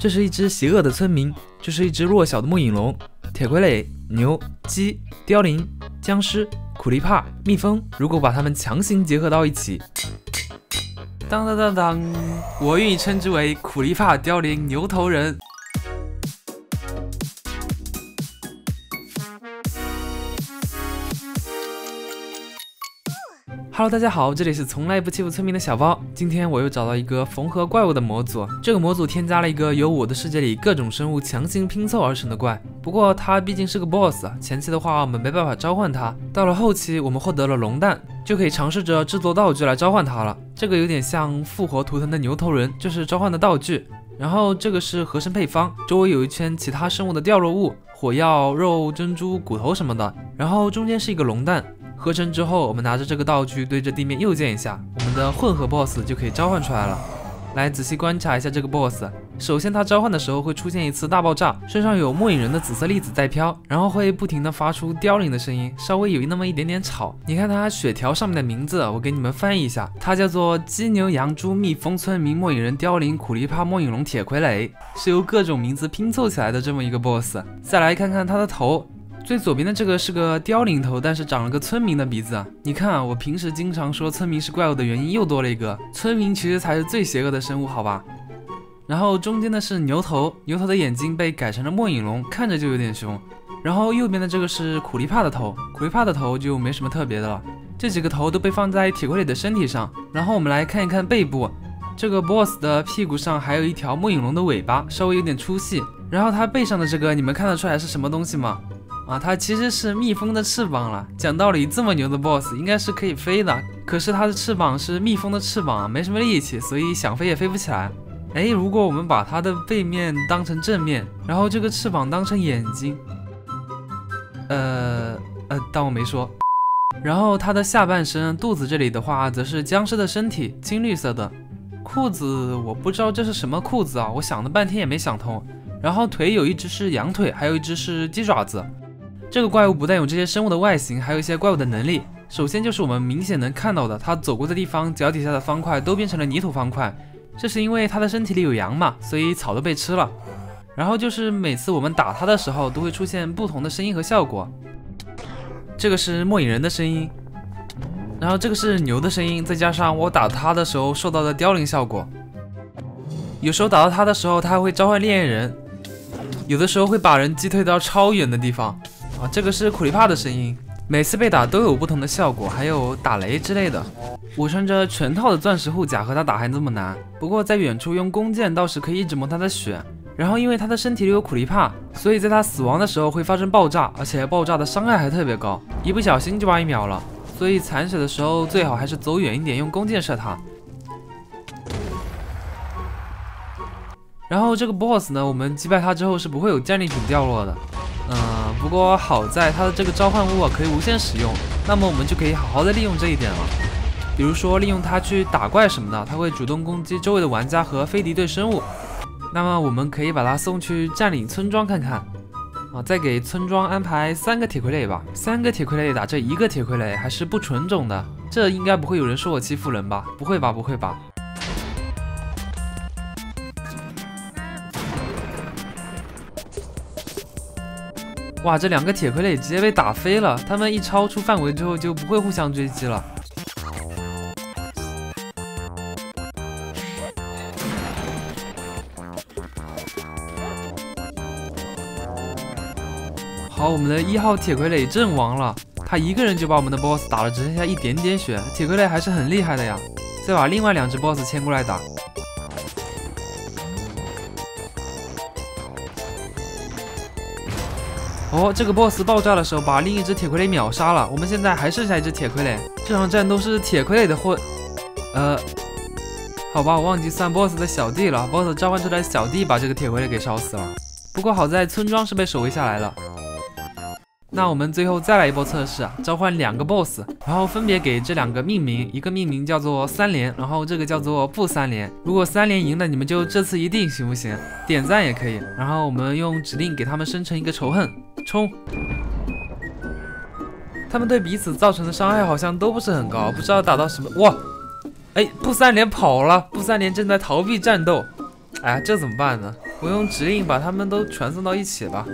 这是一只邪恶的村民，这是一只弱小的末影龙、铁傀儡、牛、鸡、凋零、僵尸、苦力怕、蜜蜂。如果把它们强行结合到一起，当当当当，我愿意称之为苦力怕凋零牛头人。Hello， 大家好，这里是从来不欺负村民的小包。今天我又找到一个缝合怪物的模组，这个模组添加了一个由我的世界里各种生物强行拼凑而成的怪。不过它毕竟是个 BOSS， 前期的话我们没办法召唤它，到了后期我们获得了龙蛋，就可以尝试着制作道具来召唤它了。这个有点像复活图腾的牛头人，就是召唤的道具。然后这个是合成配方，周围有一圈其他生物的掉落物，火药、肉、珍珠、骨头什么的。然后中间是一个龙蛋。合成之后，我们拿着这个道具对着地面右键一下，我们的混合 BOSS 就可以召唤出来了。来仔细观察一下这个 BOSS， 首先它召唤的时候会出现一次大爆炸，身上有末影人的紫色粒子在飘，然后会不停的发出凋零的声音，稍微有那么一点点吵。你看它血条上面的名字，我给你们翻译一下，它叫做鸡牛羊猪蜜蜂村民末影人凋零苦力怕末影龙铁傀儡，是由各种名字拼凑起来的这么一个 BOSS。再来看看它的头。最左边的这个是个凋零头，但是长了个村民的鼻子。你看啊，我平时经常说村民是怪物的原因又多了一个，村民其实才是最邪恶的生物，好吧？然后中间的是牛头，牛头的眼睛被改成了末影龙，看着就有点凶。然后右边的这个是苦力怕的头，苦力怕的头就没什么特别的了。这几个头都被放在铁傀儡的身体上。然后我们来看一看背部，这个 BOSS 的屁股上还有一条末影龙的尾巴，稍微有点粗细。然后它背上的这个，你们看得出来是什么东西吗？它其实是蜜蜂的翅膀了。讲道理，这么牛的 BOSS 应该是可以飞的，可是它的翅膀是蜜蜂的翅膀，没什么力气，所以想飞也飞不起来。如果我们把它的背面当成正面，然后这个翅膀当成眼睛，当我没说。然后它的下半身肚子这里的话，则是僵尸的身体，青绿色的。裤子我不知道这是什么裤子啊，我想了半天也没想通。然后腿有一只是羊腿，还有一只是鸡爪子。这个怪物不但有这些生物的外形，还有一些怪物的能力。首先就是我们明显能看到的，它走过的地方，脚底下的方块都变成了泥土方块，这是因为它的身体里有羊嘛，所以草都被吃了。然后就是每次我们打它的时候，都会出现不同的声音和效果。这个是末影人的声音，然后这个是牛的声音，再加上我打它的时候受到的凋零效果。有时候打到它的时候，它还会召唤烈焰人，有的时候会把人击退到超远的地方。这个是苦力怕的声音，每次被打都有不同的效果，还有打雷之类的。我穿着全套的钻石护甲和他打还这么难，不过在远处用弓箭倒是可以一直摸他的血。然后因为他的身体里有苦力怕，所以在他死亡的时候会发生爆炸，而且爆炸的伤害还特别高，一不小心就把你秒了。所以残血的时候最好还是走远一点，用弓箭射他。然后这个 BOSS 呢，我们击败他之后是不会有战利品掉落的。不过好在它的这个召唤物可以无限使用，那么我们就可以好好的利用这一点了。比如说利用它去打怪什么的，它会主动攻击周围的玩家和非敌对生物。那么我们可以把它送去占领村庄看看。再给村庄安排3个铁傀儡吧，3个铁傀儡打这1个铁傀儡还是不纯种的，这应该不会有人说我欺负人吧？不会吧，不会吧。哇，这2个铁傀儡直接被打飞了，他们一超出范围之后就不会互相追击了。好，我们的1号铁傀儡阵亡了，他一个人就把我们的 BOSS 打了只剩下一点点血，铁傀儡还是很厉害的呀。再把另外2只 BOSS 牵过来打。这个 BOSS 爆炸的时候把另一只铁傀儡秒杀了，我们现在还剩下一只铁傀儡。这场战斗是铁傀儡的祸，好吧，我忘记算 BOSS 的小弟了。BOSS 召唤出来的小弟把这个铁傀儡给烧死了。不过好在村庄是被守卫下来了。那我们最后再来一波测试，召唤2个 BOSS， 然后分别给这2个命名，一个命名叫做3连，然后这个叫做不3连。如果3连赢了，你们就这次一定行不行？点赞也可以。然后我们用指令给他们生成一个仇恨，冲！他们对彼此造成的伤害好像都不是很高，不知道打到什么。哇，不3连跑了，不3连正在逃避战斗。哎呀，这怎么办呢？我用指令把他们都传送到一起吧。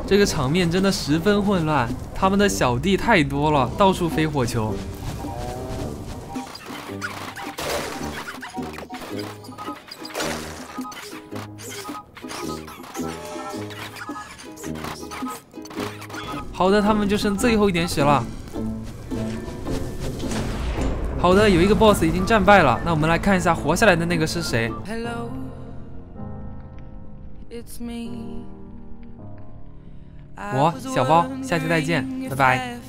这个场面真的十分混乱，他们的小弟太多了，到处飞火球。好的，他们就剩最后一点血了。好的，有一个 boss 已经战败了，那我们来看一下活下来的那个是谁。我小包，下期再见，拜拜。